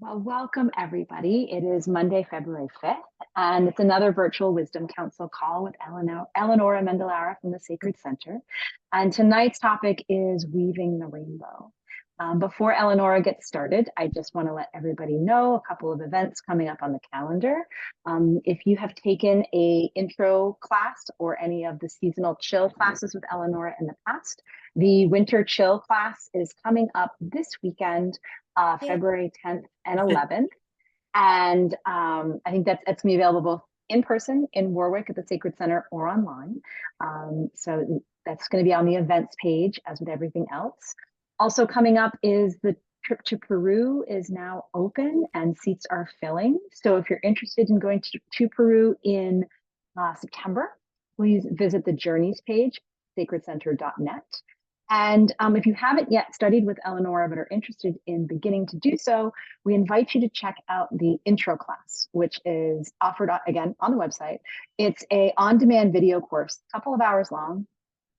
Well, welcome everybody. It is Monday, February 5th, and it's another virtual Wisdom Council call with Eleonora Mendelara from the Sacred Center. And tonight's topic is weaving the rainbow. Before Eleonora gets started, I just want to let everybody know a couple of events coming up on the calendar. If you have taken a intro class or any of the seasonal chill classes with Eleonora in the past, the winter chill class is coming up this weekend, February 10th and 11th. And I think that's going to be available both in person in Warwick at the Sacred Center or online. So that's going to be on the events page as with everything else. Also coming up is the trip to Peru is now open and seats are filling. So if you're interested in going to Peru in September, please visit the Journeys page, sacredcenter.net. And if you haven't yet studied with Eleonora but are interested in beginning to do so, we invite you to check out the intro class, which is offered again on the website. It's a on-demand video course, a couple of hours long,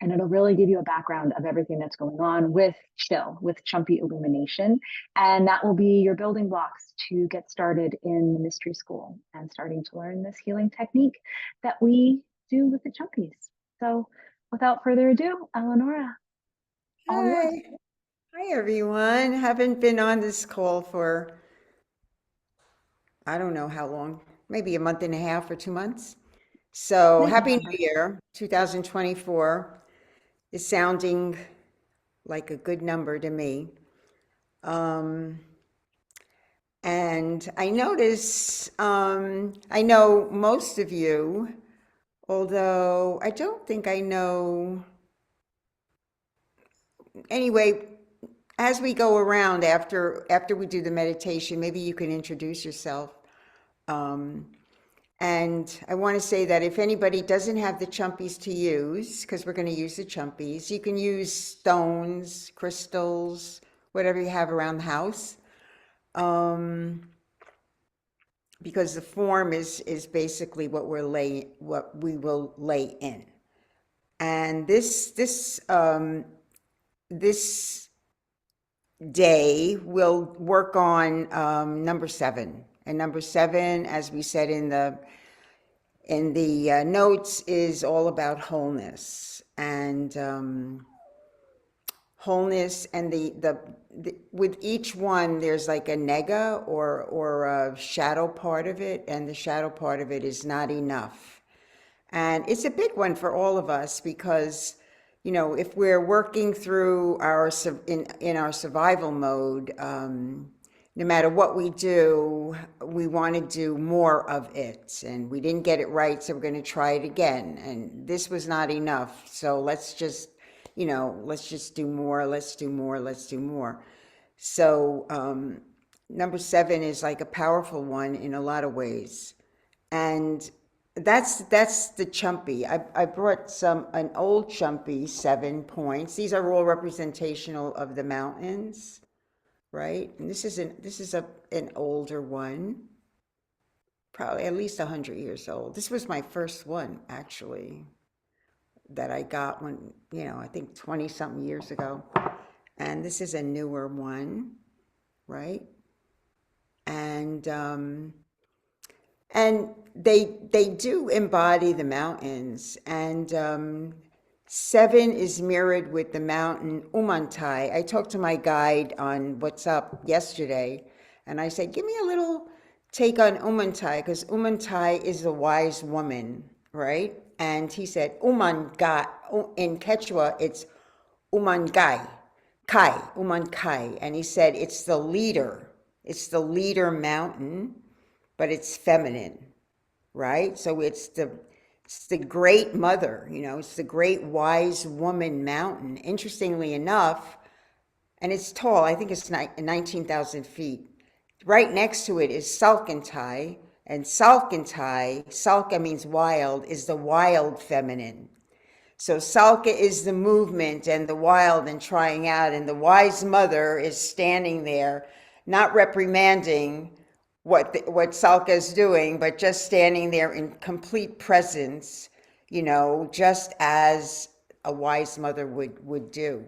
and it'll really give you a background of everything that's going on with Chill, with Chumpi illumination. And that will be your building blocks to get started in the mystery school and starting to learn this healing technique that we do with the Chumpis. So without further ado, Eleonora. Hi. Hi, everyone. Haven't been on this call for, I don't know how long, maybe a month and a half or 2 months. So Happy New Year. 2024 is sounding like a good number to me. And I notice, I know most of you, although I don't think I know. Anyway, as we go around after we do the meditation, maybe you can introduce yourself. And I want to say that if anybody doesn't have the Chumpies to use, because we're going to use the Chumpies, you can use stones, crystals, whatever you have around the house. Because the form is basically what we will lay in. And this day we'll work on number 7, and number 7, as we said in the notes, is all about wholeness and wholeness. And the with each one there's like a nega or a shadow part of it, and the shadow part of it is not enough. And it's a big one for all of us because, you know, if we're working through in our survival mode, no matter what we do, we want to do more of it. And we didn't get it right, so we're going to try it again. And this was not enough, so let's just do more. Let's do more. Let's do more. So number 7 is like a powerful one in a lot of ways, and that's the Chumpy. I brought an old Chumpy 7 points. These are all representational of the mountains, right? And this is an older one, probably at least 100 years old. This was my first one, actually, that I got when, I think 20 something years ago. And this is a newer one, right? And they do embody the mountains. And 7 is mirrored with the mountain Umantay. I talked to my guide on What's Up yesterday, and I said, give me a little take on Umantay, because Umantay is a wise woman, right? And he said, Umangai. In Quechua, it's Umangai, Umankai. And he said, it's the leader mountain, but it's feminine, right? So it's the great mother, it's the great wise woman mountain. Interestingly enough, and it's tall, I think it's 19,000 feet. Right next to it is Salkantay, and Salkantay, Salka means wild, is the wild feminine. So Salka is the movement and the wild and trying out, and the wise mother is standing there, not reprimanding what Salka is doing, but just standing there in complete presence, just as a wise mother would do.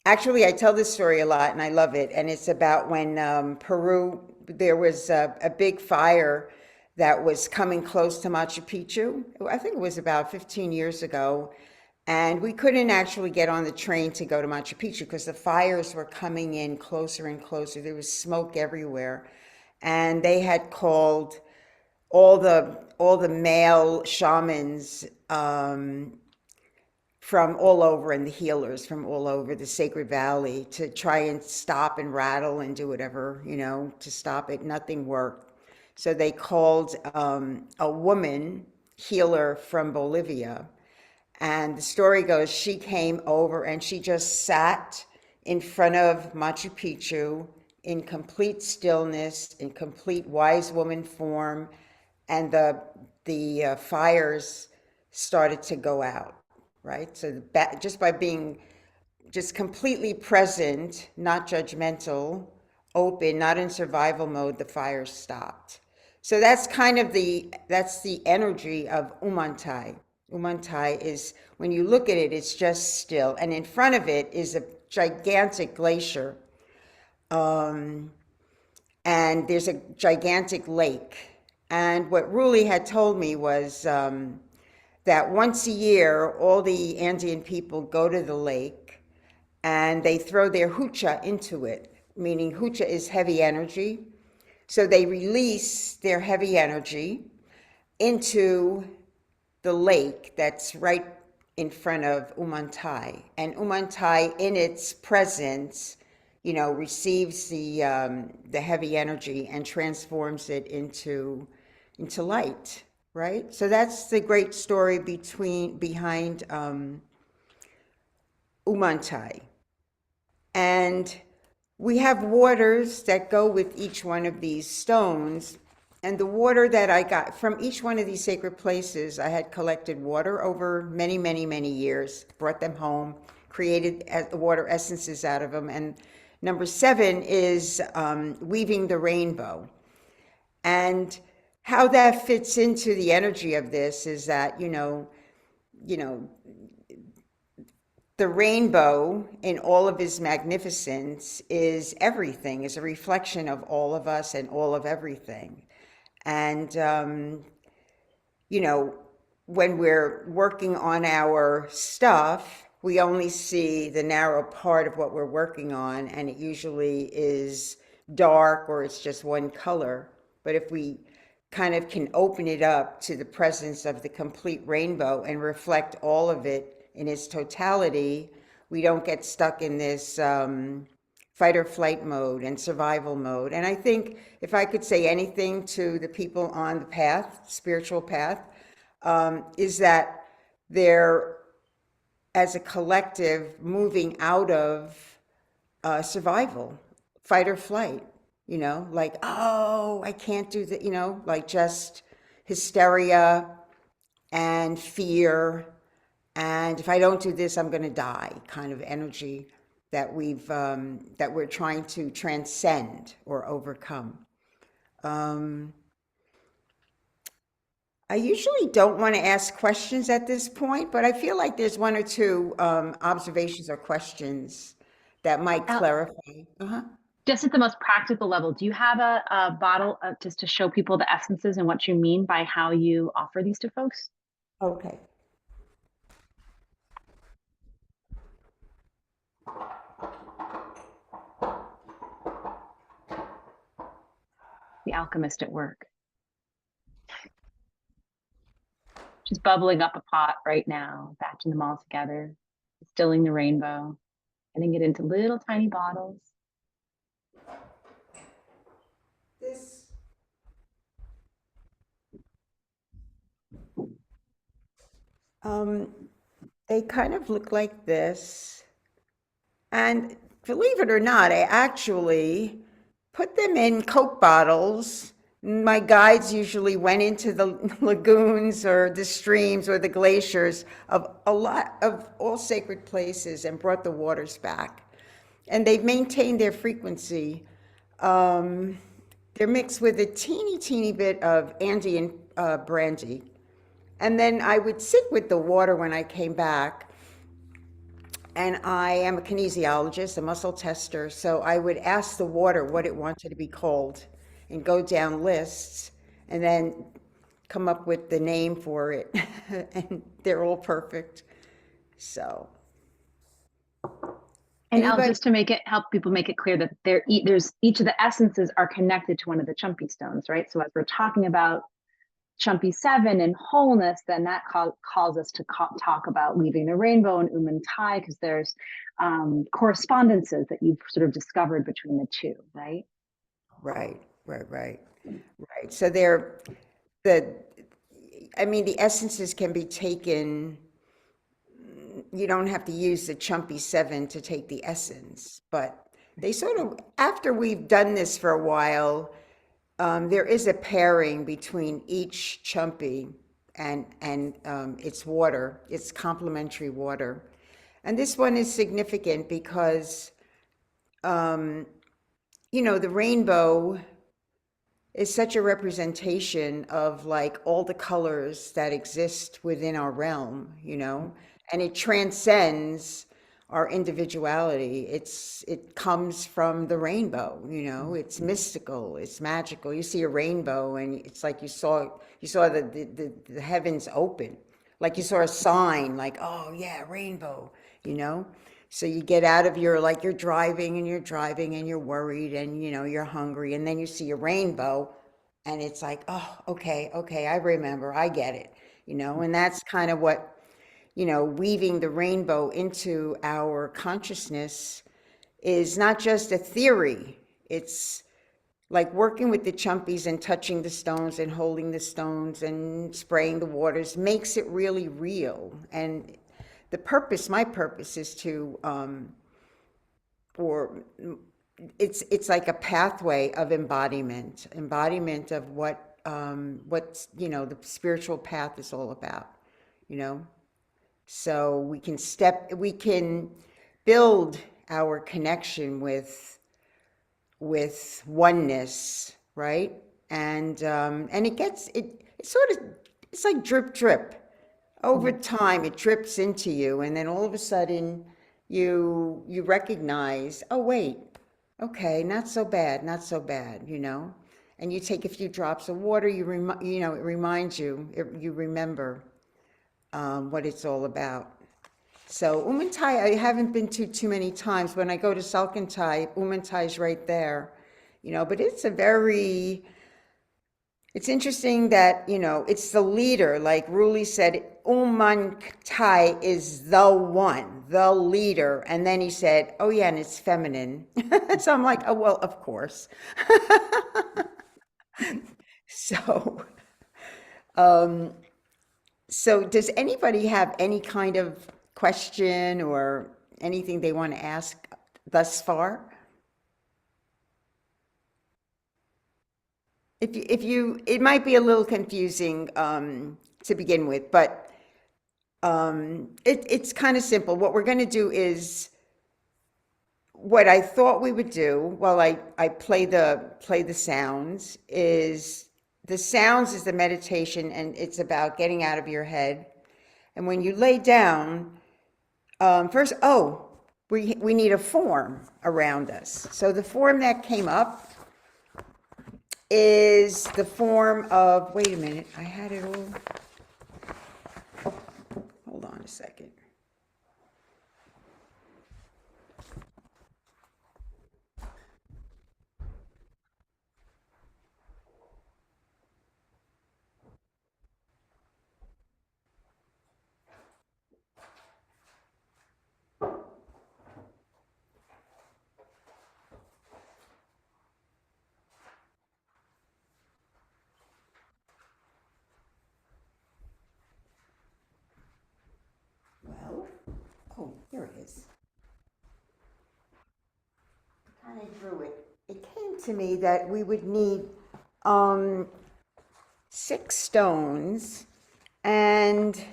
Actually, I tell this story a lot and I love it. And it's about when Peru, there was a big fire that was coming close to Machu Picchu. I think it was about 15 years ago. And we couldn't actually get on the train to go to Machu Picchu because the fires were coming in closer and closer. There was smoke everywhere. And they had called all the male shamans from all over, and the healers from all over the Sacred Valley to try and stop and rattle and do whatever, to stop it. Nothing worked. So they called a woman healer from Bolivia. And the story goes she came over and she just sat in front of Machu Picchu in complete stillness, in complete wise woman form, and the fires started to go out, right? So just by being just completely present, not judgmental, open, not in survival mode, the fire stopped. So that's the energy of Umantai. Umantai is, when you look at it, it's just still, and in front of it is a gigantic glacier, and there's a gigantic lake. And what Ruli had told me was that once a year, all the Andean people go to the lake and they throw their hucha into it, meaning hucha is heavy energy. So they release their heavy energy into the lake that's right in front of Umantai. And Umantai, in its presence, receives the heavy energy and transforms it into light, right? So that's the great story behind Umantai. And we have waters that go with each one of these stones. And the water that I got from each one of these sacred places, I had collected water over many, many, many years, brought them home, created water essences out of them. And number 7 is weaving the rainbow. And how that fits into the energy of this is that, the rainbow in all of its magnificence is everything, is a reflection of all of us and all of everything. And, when we're working on our stuff, we only see the narrow part of what we're working on, and it usually is dark or it's just one color. But if we kind of can open it up to the presence of the complete rainbow and reflect all of it in its totality, we don't get stuck in this fight or flight mode and survival mode. And I think if I could say anything to the people on the path, spiritual path, is that they're, as a collective, moving out of survival, fight or flight, like, oh, I can't do that, like just hysteria and fear. And if I don't do this, I'm going to die kind of energy that we're trying to transcend or overcome. I usually don't want to ask questions at this point, but I feel like there's one or two observations or questions that might Al, clarify. Uh-huh. just at the most practical level, do you have a bottle just to show people the essences and what you mean by how you offer these to folks? Okay. The alchemist at work. Just bubbling up a pot right now, batching them all together, distilling the rainbow, getting it into little tiny bottles. This they kind of look like this. And believe it or not, I actually put them in Coke bottles. My guides usually went into the lagoons or the streams or the glaciers of a lot of all sacred places and brought the waters back. And they've maintained their frequency. They're mixed with a teeny, teeny bit of Andean brandy. And then I would sit with the water when I came back And I am a kinesiologist, a muscle tester. So I would ask the water what it wanted to be called and go down lists and then come up with the name for it. And they're all perfect. So And Al, anybody, just to make it help people make it clear that there's each of the essences are connected to one of the Chumpi stones, right? So as we're talking about Chumpi 7 and wholeness, then that calls us to talk about weaving the rainbow and Umantay, because there's correspondences that you've sort of discovered between the two, right? right, right. So they're the, I mean, the essences can be taken. You don't have to use the Chumpy 7 to take the essence, but they sort of, after we've done this for a while, there is a pairing between each Chumpy and its water, its complementary water. And this one is significant because, the rainbow is such a representation of like all the colors that exist within our realm, and it transcends our individuality. It comes from the rainbow, it's mystical, it's magical. You see a rainbow and it's like you saw the heavens open, like you saw a sign like, oh yeah, rainbow, you know so you get out of your, like, you're driving and you're worried and you're hungry, and then you see a rainbow and it's like, oh, okay, I remember, I get it, and that's kind of what, weaving the rainbow into our consciousness is not just a theory. It's like working with the chumpies and touching the stones and holding the stones and spraying the waters makes it really real. And my purpose is to, or it's like a pathway of embodiment of what's, the spiritual path is all about, you know? So we can build our connection with oneness, right? And it sort of, it's like drip drip. Over time, it drips into you, and then all of a sudden, you recognize, oh wait, okay, not so bad, not so bad, And you take a few drops of water, it reminds you, you remember what it's all about. So Umantai, I haven't been to too many times. When I go to Salkantai, Umantai's right there, But it's interesting that, it's the leader, like Ruli said, Umantai is the one, the leader. And then he said, oh yeah, and it's feminine. So I'm like, oh, well, of course. So, um, so does anybody have any kind of question or anything they want to ask thus far? It might be a little confusing to begin with, but it's kind of simple. What we're going to do is what I thought we would do while I play the sounds is the sounds is the meditation, and it's about getting out of your head. And when you lay down, first, we need a form around us. So the form that came up is the form of, wait a minute, I had it all. Hold on a second. Well, oh, here it is. Kind of drew it. It came to me that we would need um, 6 stones, and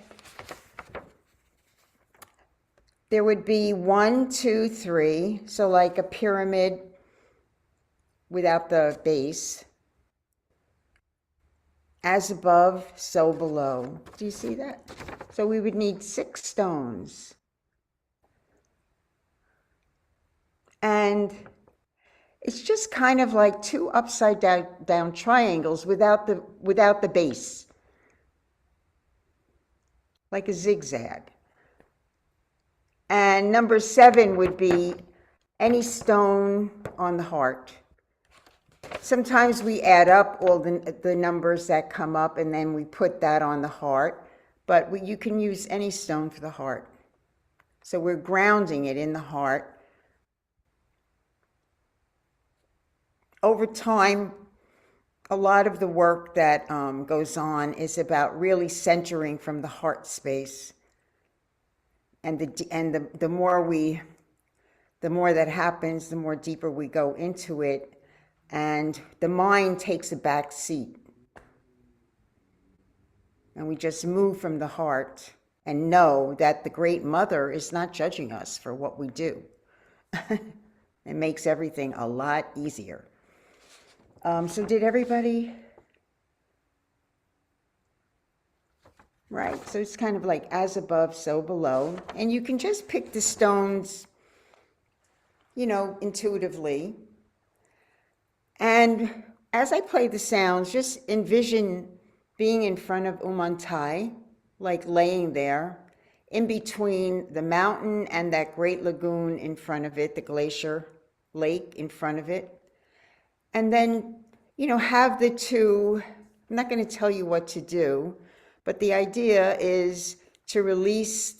there would be 1, 2, 3, so like a pyramid without the base. As above, so below. Do you see that? So we would need 6 stones. And it's just kind of like two upside down triangles without the base, like a zigzag. And number 7 would be any stone on the heart. Sometimes we add up all the numbers that come up and then we put that on the heart, but you can use any stone for the heart. So we're grounding it in the heart. Over time, a lot of the work that goes on is about really centering from the heart space. And the more that happens, the more deeper we go into it, and the mind takes a back seat. And we just move from the heart and know that the Great Mother is not judging us for what we do. It makes everything a lot easier. So did everybody? Right, so it's kind of like as above, so below. And you can just pick the stones, intuitively. And as I play the sounds, just envision being in front of Umantay, like laying there, in between the mountain and that great lagoon in front of it, the glacier lake in front of it. And then, have the two, I'm not going to tell you what to do, but the idea is to release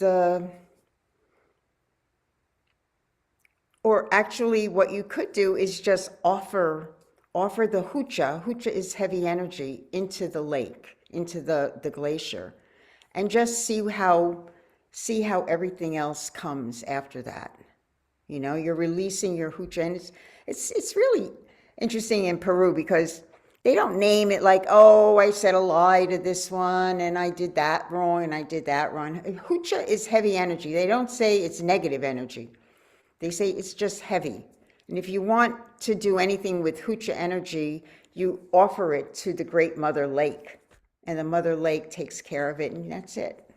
or actually what you could do is just offer the hucha. Hucha is heavy energy into the lake, into the glacier, and just see how everything else comes after that. You're releasing your hucha, and it's really interesting in Peru because they don't name it like, oh, I said a lie to this one and I did that wrong and I did that wrong. Hucha is heavy energy. They don't say it's negative energy. They say it's just heavy. And if you want to do anything with hucha energy, you offer it to the Great Mother Lake. And the Mother Lake takes care of it, and that's it.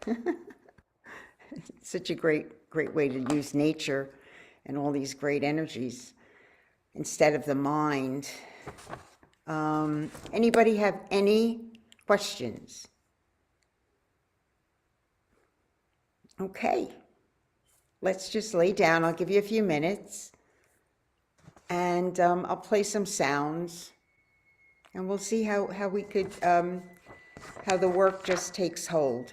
It's such a great way to use nature and all these great energies instead of the mind. Anybody have any questions? Okay, let's just lay down. I'll give you a few minutes, and I'll play some sounds, and we'll see how we could, how the work just takes hold.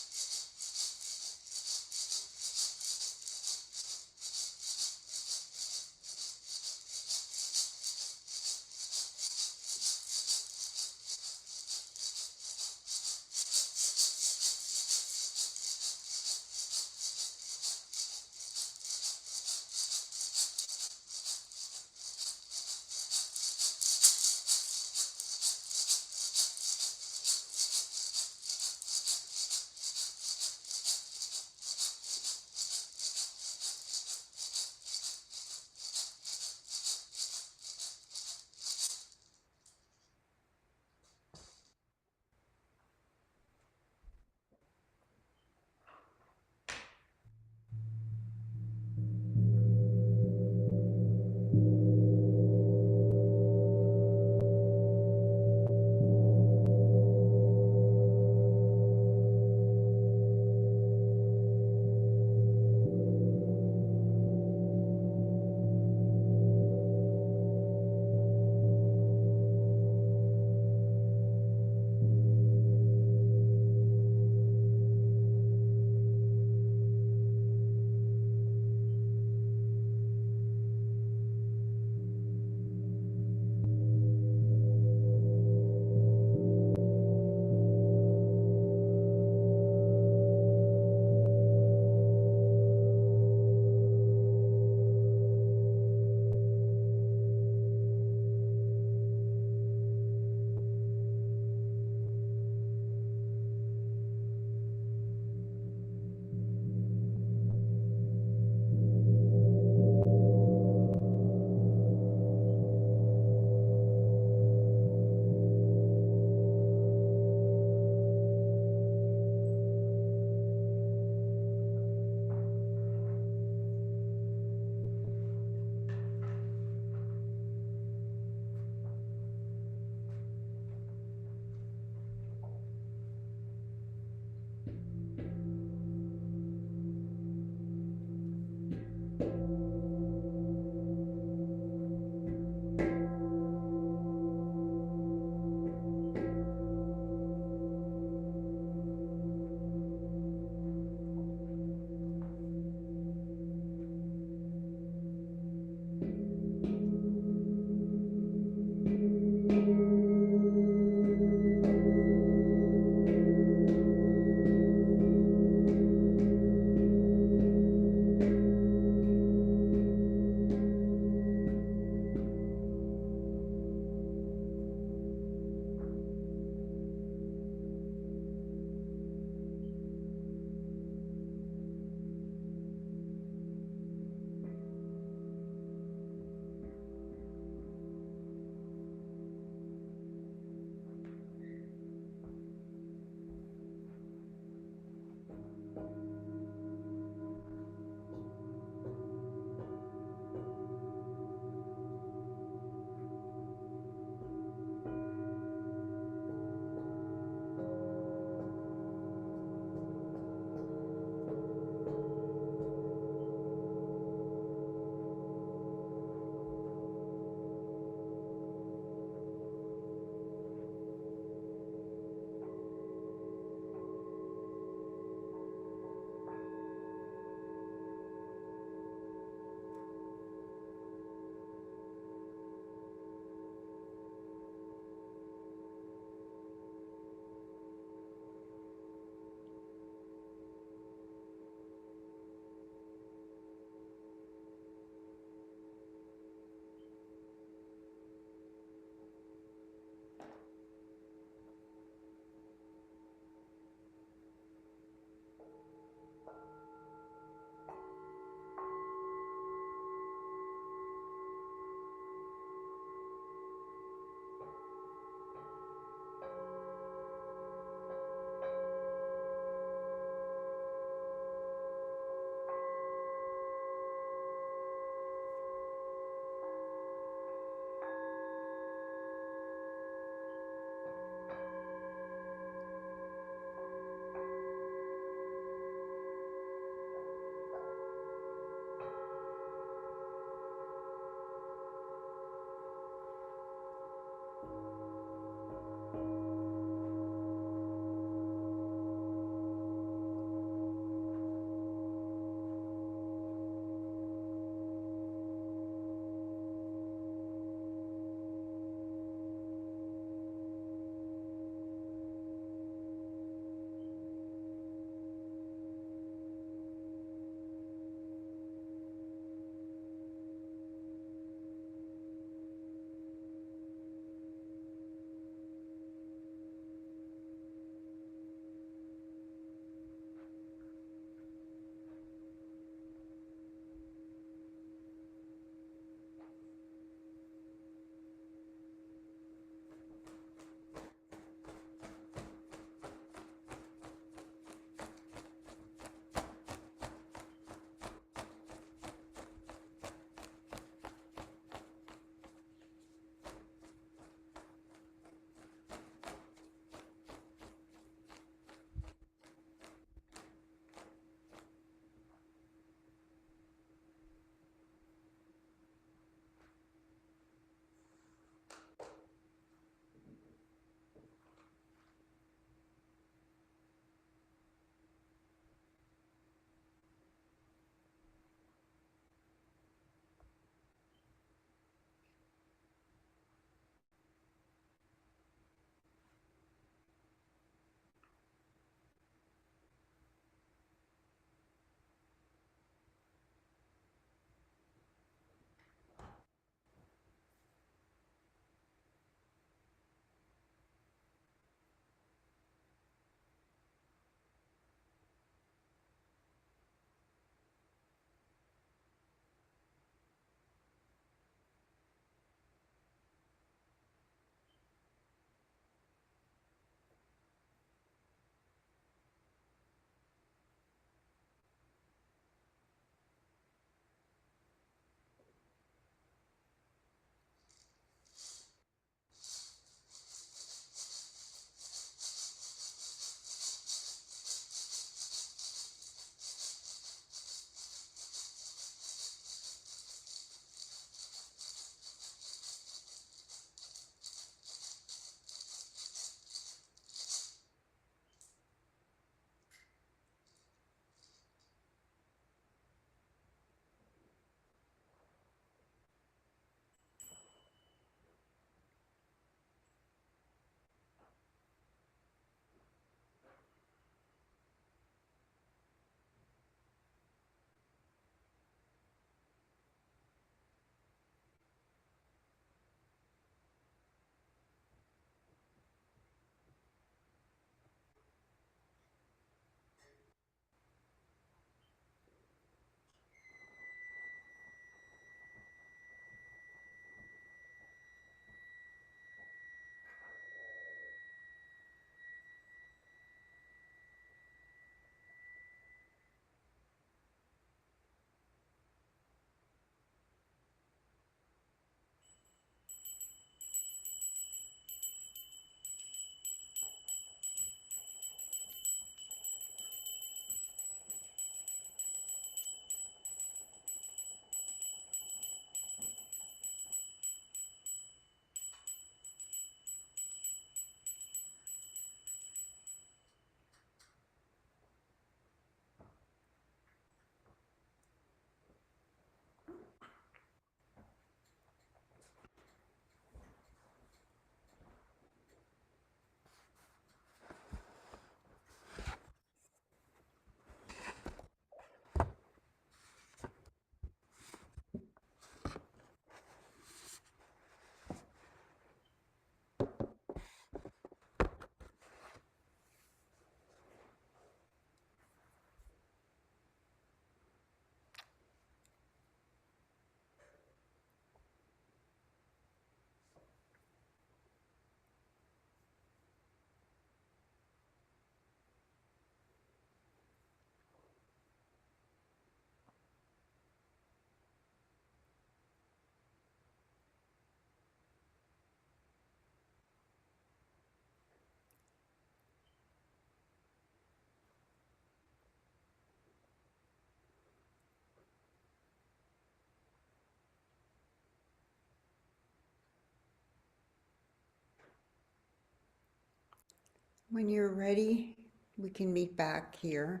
When you're ready, we can meet back here.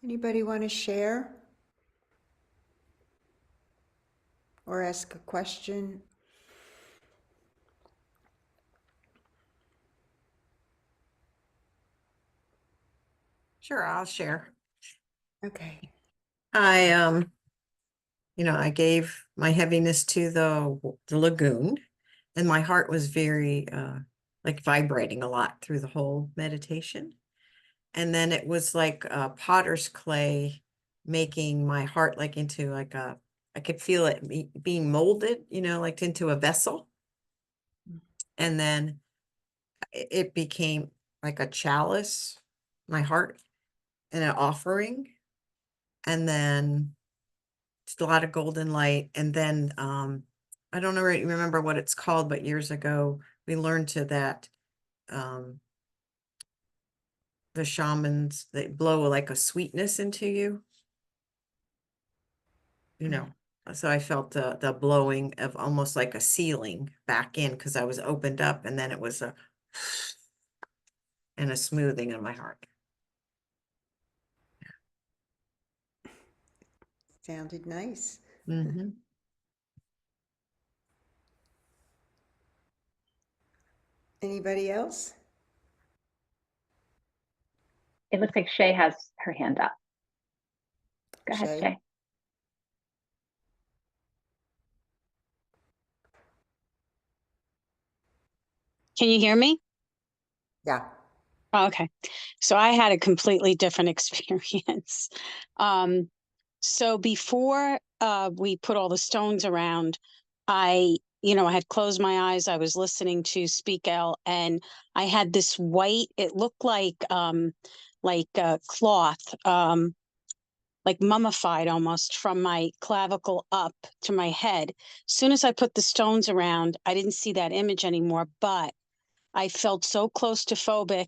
Anybody want to share or ask a question? Sure, I'll share. Okay. I I gave my heaviness to the lagoon, and my heart was very like vibrating a lot through the whole meditation. And then it was like potter's clay making my heart like into like I could feel it being molded, like into a vessel. And then it became like a chalice, my heart, and an offering. And then it's a lot of golden light. And then I don't know, remember what it's called, but years ago we learned to that um the shamans, they blow like a sweetness into you, you know. So I felt the blowing of almost like a sealing back in because I was opened up, and then it was a and a smoothing in my heart. Sounded nice. Mm-hmm. Anybody else? It looks like Shay has her hand up. Go ahead, Shay? Shay. Can you hear me? Yeah. Oh, okay. So I had a completely different experience. Um, so before we put all the stones around, I had closed my eyes. I was listening to Speak L, and I had this white, it looked like cloth, like mummified almost from my clavicle up to my head. As soon as I put the stones around, I didn't see that image anymore, but I felt so claustrophobic.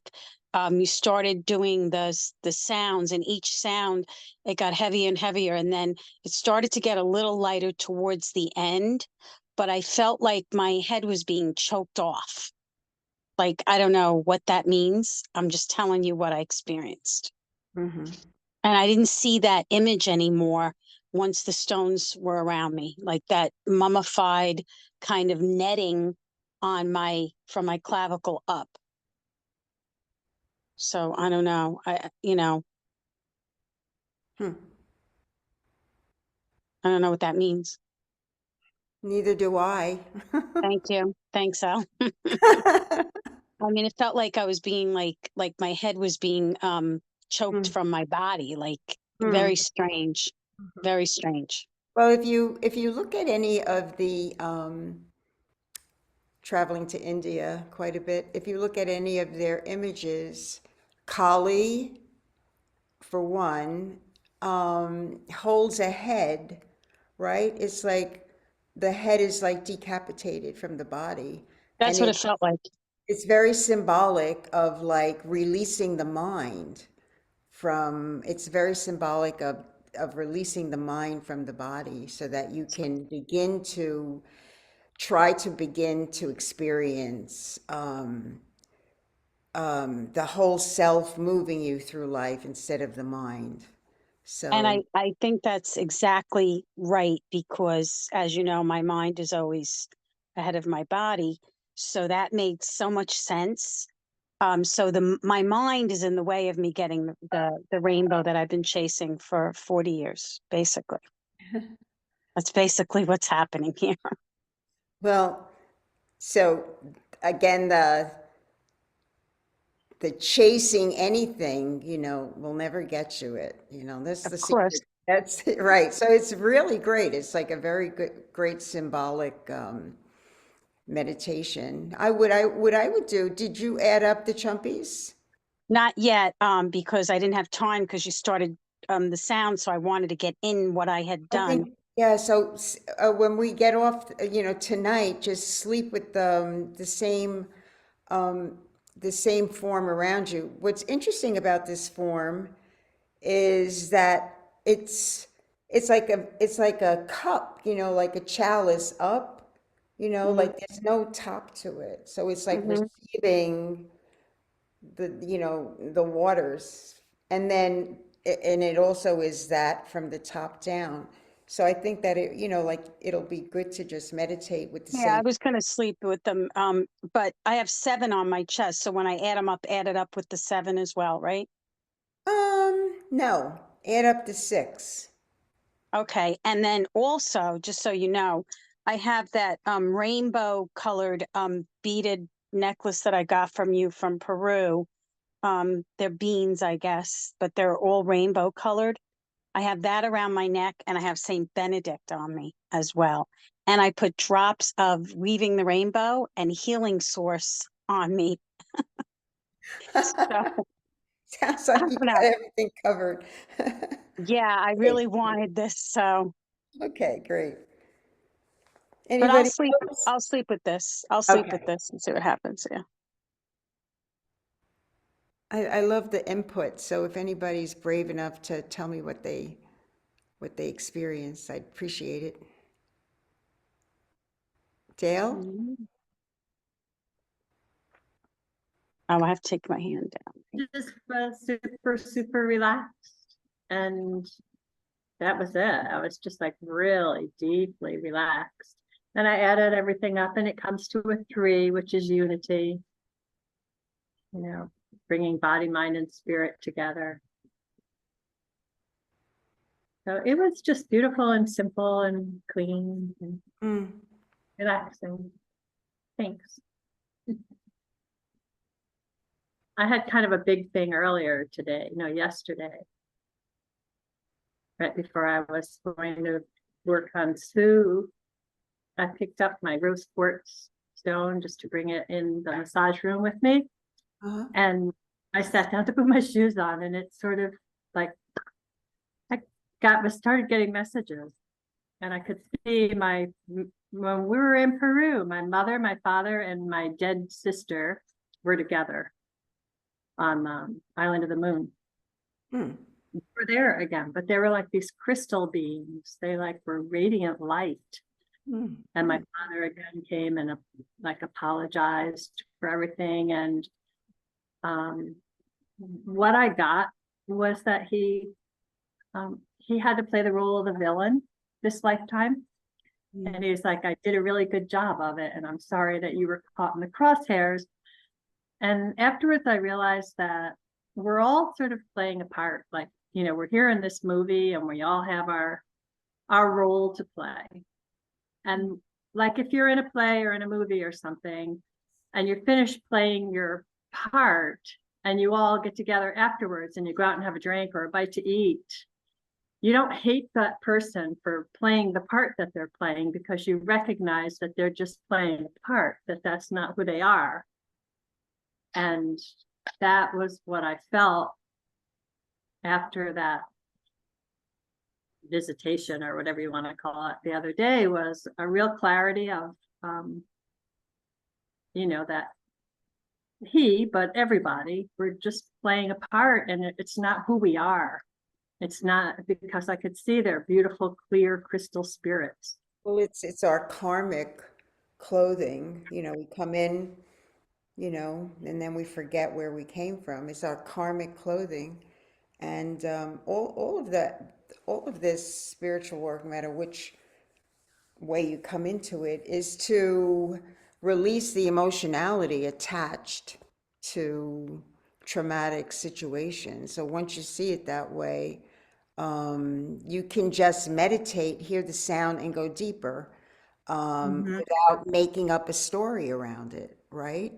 You started doing the sounds, and each sound it got heavier and heavier, and then it started to get a little lighter towards the end. But I felt like my head was being choked off. Like I don't know what that means. I'm just telling you what I experienced, Mm-hmm. and I didn't see that image anymore once the stones were around me, like that mummified kind of netting on my from my clavicle up. So I don't know. Hmm. I don't know what that means. Neither do I. Thank you. Thanks, Al. I mean, it felt like I was being like my head was being choked Hmm. from my body, like Hmm. very strange. Very strange. Well, if you look at any of the traveling to India quite a bit, if you look at any of their images, Kali, for one, holds a head, right? It's like the head is like decapitated from the body. And That's what it felt like. it's very symbolic of like releasing the mind from, it's very symbolic of releasing the mind from the body so that you can begin to try to begin to experience the whole self moving you through life instead of the mind. And So, I think that's exactly right because, as you know, my mind is always ahead of my body. So that made so much sense. So my mind is in the way of me getting the rainbow that I've been chasing for 40 years, basically. That's basically what's happening here. well, so again, the chasing anything, will never get you it. That's Of the course. secret. That's right. So it's really great. It's like a very great symbolic meditation. I would do. Did you add up the chumpies? Not yet, because I didn't have time because you started the sound, so I wanted to get in what I had I done. think, yeah. So when we get off, tonight, just sleep with um, the same form around you. What's interesting about this form is that it's like a cup, like a chalice up, Hmm. like there's no top to it. So it's like Hmm. receiving the waters. And then and it also is that from the top down. So I think that like it'll be good to just meditate with the Yeah, I same. was gonna sleep with them, but I have 7 on my chest, so when I add them up, add it up with the 7 as well, right? No, add up to 6. Okay, and then also, just so you know, I have that rainbow colored beaded necklace that I got from you from Peru. They're beans, I guess, but they're all rainbow colored. I have that around my neck and I have Saint Benedict on me as well. And I put drops of Weaving the Rainbow and Healing Source on me. So Sounds I like don't you know. got everything covered. Yeah, I Great. really wanted this. So, Okay, great. but Anybody else? I'll sleep with this. I'll sleep with Okay. this and see what happens. Yeah. I love the input. So if anybody's brave enough to tell me what they experienced, I'd appreciate it. Dale? Mhm. Oh, I have to take my hand down. Just was super, super relaxed. And that was it. I was just like really deeply relaxed. And I added everything up and it comes to a 3, which is unity, bringing body, mind, and spirit together. So it was just beautiful and simple and clean and Mm. relaxing. Thanks. I had kind of a big thing earlier today, yesterday, right before I was going to work on Sue. I picked up my rose quartz stone just to bring it in the massage room with me. Uh-huh. And I sat down to put my shoes on, and it's sort of like I started getting messages. And I could see when we were in Peru, my mother, my father, and my dead sister were together on Island of the Moon. We're there again, but they were like these crystal beings. They like were radiant light. And my father again came and apologized for everything. And what I got was that he had to play the role of the villain this lifetime. And he's like, I did a really good job of it. And I'm sorry that you were caught in the crosshairs. And afterwards, I realized that we're all sort of playing a part. Like, we're here in this movie and we all have our role to play. And like if you're in a play or in a movie or something, and you're finished playing your part, and you all get together afterwards and you go out and have a drink or a bite to eat, you don't hate that person for playing the part that they're playing because you recognize that they're just playing a part, that that's not who they are. And that was what I felt after that visitation or whatever you want to call it the other day was a real clarity of, that but everybody, we're just playing a part, and it's not who we are. It's not, because I could see they're beautiful, clear crystal spirits. Well, it's our karmic clothing. We come in, and then we forget where we came from. It's our karmic clothing, and all of that, all of this spiritual work, no matter which way you come into it, is to release the emotionality attached to traumatic situations. So once you see it that way, you can just meditate, hear the sound, and go deeper, without making up a story around it, right?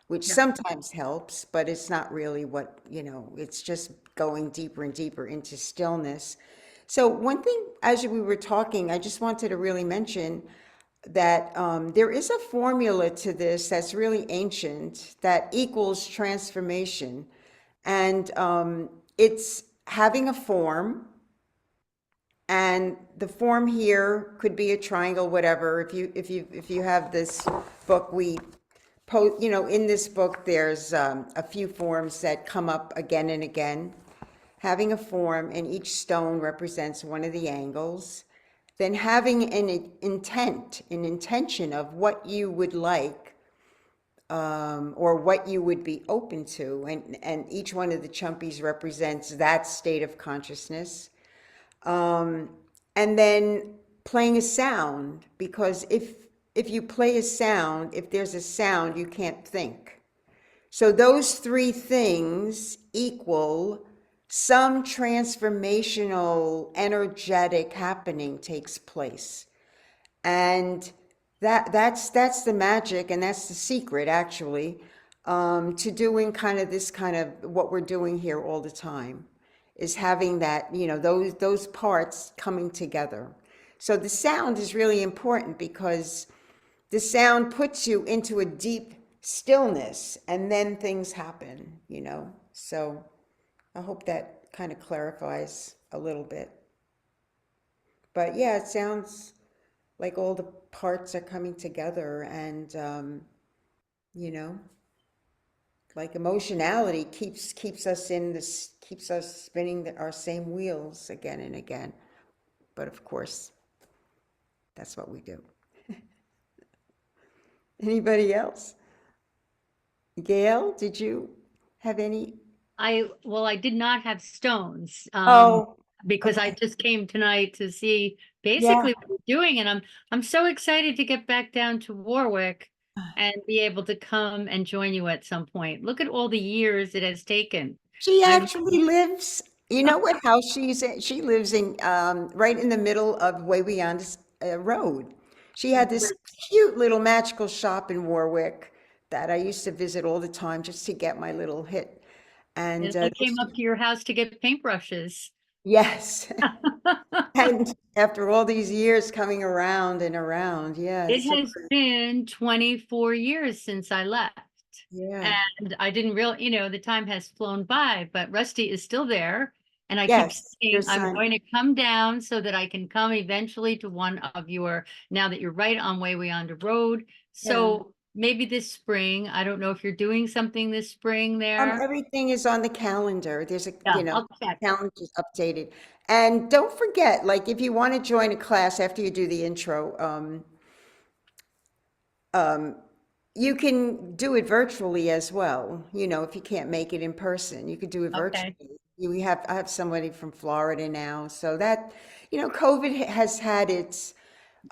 Which Yeah. sometimes helps, but it's not really what, it's just going deeper and deeper into stillness. So one thing, as we were talking, I just wanted to really mention that there is a formula to this that's really ancient that equals transformation. And it's having a form, and the form here could be a triangle, whatever. If you have this book, in this book, there's a few forms that come up again and again. Having a form, and each stone represents one of the angles. Then having an intention of what you would like, or what you would be open to, and each one of the chumpies represents that state of consciousness. And then playing a sound, because if you play a sound, if there's a sound, you can't think. So those three things equal some transformational, energetic happening takes place. And that's the magic, and that's the secret, actually, to doing this kind of what we're doing here all the time, is having that, those parts coming together. So the sound is really important, because the sound puts you into a deep stillness, and then things happen. So I hope that kind of clarifies a little bit. But yeah, it sounds like all the parts are coming together, and like emotionality keeps us in this, keeps us spinning our same wheels again and again. But of course, that's what we do. Anybody else? Gail, did you have any? I did not have stones, Oh, because I okay. just came tonight to see Yeah. basically what we're doing, and I'm so excited to get back down to Warwick and be able to come and join you at some point. Look at all the years it has taken. She I'm actually lives, you know what house she's in? She lives in, right in the middle of Way Beyond Road. She had this cute little magical shop in Warwick that I used to visit all the time just to get my little hit. And and I came up to your house to get paintbrushes. yes. And after all these years coming around and around, yeah, It it's so has great. been 24 years since I left. Yeah. And I didn't really, the time has flown by, but Rusty is still there. And I keep Yes, your saying, I'm son. going to come down so that I can come eventually to one of now that you're right on Way Beyond the Road. Yeah. So maybe this spring, I don't know if you're doing something this spring there. Everything is on the calendar. There's Yeah, I'll check. calendar's updated. And don't forget, like, if you want to join a class after you do the intro, you can do it virtually as well. If you can't make it in person, you could do it virtually. I have somebody from Florida now, so that, COVID has had its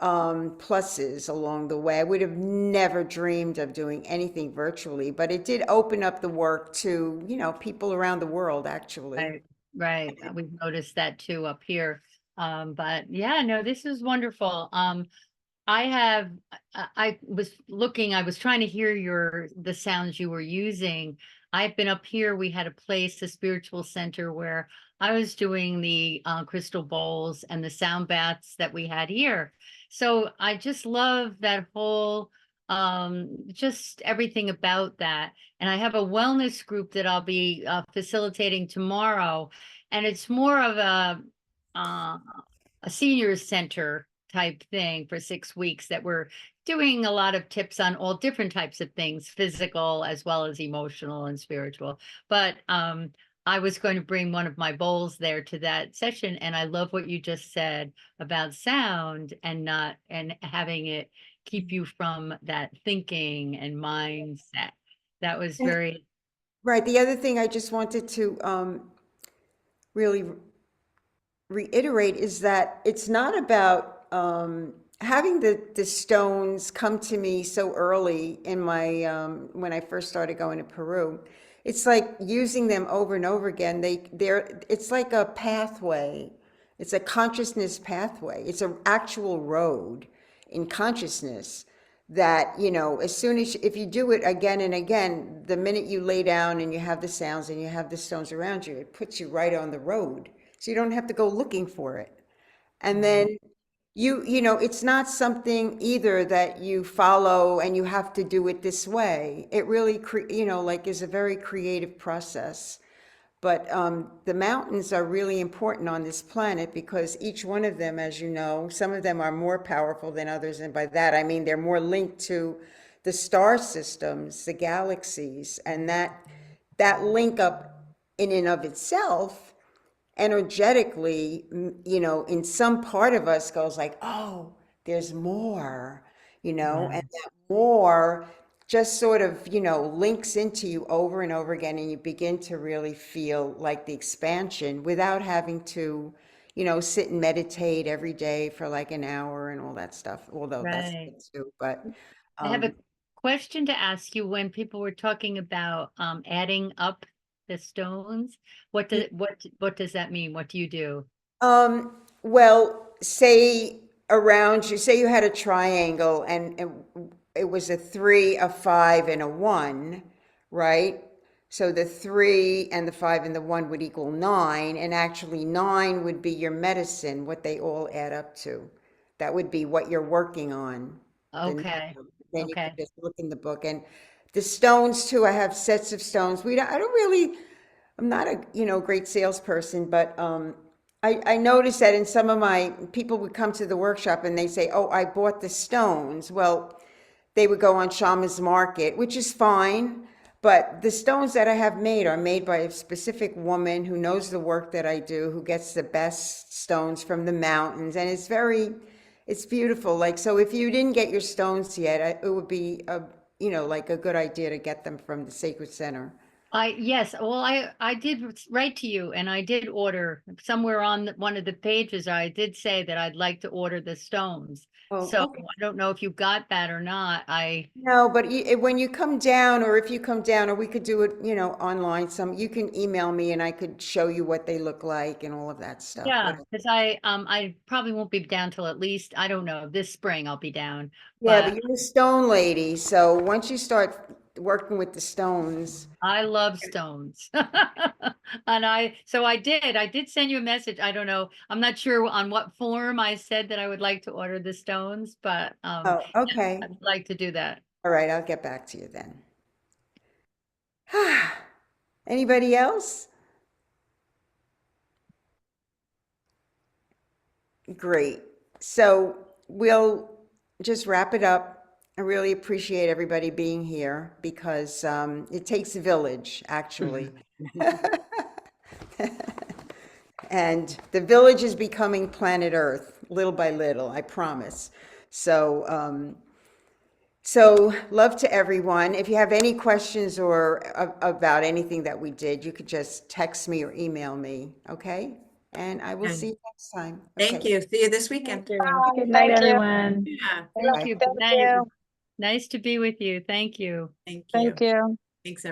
pluses along the way. I would have never dreamed of doing anything virtually, but it did open up the work to, people around the world, actually. Right. We've noticed that too up here. But yeah, no, this is wonderful. I was trying to hear the sounds you were using. I've been up here. We had a place, a spiritual center, where I was doing the crystal bowls and the sound baths that we had here. So I just love that whole, just everything about that. And I have a wellness group that I'll be facilitating tomorrow. And it's more of a, a seniors center type thing for 6 weeks that we're doing a lot of tips on all different types of things, physical as well as emotional and spiritual. But I was going to bring one of my bowls there to that session, and I love what you just said about sound and having it keep you from that thinking and mindset. That was And- very Right. The other thing I just wanted to really reiterate is that it's not about having the stones come to me so early in my when I first started going to Peru. It's like using them over and over again. It's like a pathway. It's a consciousness pathway. It's an actual road in consciousness that, you know, as soon as, if you do it again and again, the minute you lay down and you have the sounds and you have the stones around you, it puts you right on the road. So you don't have to go looking for it. And then you know, it's not something either that you follow and you have to do it this way. It really, you know, like is a very creative process. But the mountains are really important on this planet because each one of them, as you know, some of them are more powerful than others. And by that, I mean they're more linked to the star systems, the galaxies, and that link up in and of itself, energetically, you know, in some part of us goes like, oh, there's more, you know, and that more just sort of, you know, links into you over and over again, and you begin to really feel like the expansion without having to, you know, sit and meditate every day for like an hour and all that stuff, although that's right. good too. But I have a question to ask you. When people were talking about adding up the stones, what does that mean? What do you do? Well, say around you, say you had a triangle and it was a 3, a 5, and a 1, right? So the 3 and the 5 and the 1 would equal 9, and actually 9 would be your medicine, what they all add up to. That would be what you're working on. Okay. Then you Okay. could just look in the book. And the stones too, I have sets of stones. I don't really, I'm not a, you know, great salesperson, but I noticed that in some of my people would come to the workshop and they say, oh, I bought the stones. Well, they would go on Shaman's Market, which is fine. But the stones that I have made are made by a specific woman who knows the work that I do, who gets the best stones from the mountains. And it's beautiful. Like, so if you didn't get your stones yet, it would be you know, like a good idea to get them from the Sacred Center. Yes, well, I did write to you, and I did order somewhere on one of the pages. I did say that I'd like to order the stones. Oh, So okay. I don't know if you got that or not. No, but when you come down, or if you come down, or we could do it, you know, online, you can email me and I could show you what they look like and all of that stuff. Yeah, Whatever. because I probably won't be down till at least, I don't know, this spring I'll be down. Yeah, But but you're a stone lady, so once you start working with the stones, I love stones. And I did send you a message. I don't know. I'm not sure on what form I said that I would like to order the stones, but oh, okay. I'd like to do that. All right, I'll get back to you then. Anybody else? Great. So we'll just wrap it up. I really appreciate everybody being here because it takes a village, actually. And the village is becoming planet Earth, little by little, I promise. So, so love to everyone. If you have any questions or about anything that we did, you could just text me or email me, okay? And I will see you next time. Thank Okay. you. See you this weekend. Good night, Thank you. everyone. Yeah, Thank Bye. you. Thank Good night. you. Nice to be with you. Thank you. thank you. Thank you. Thanks,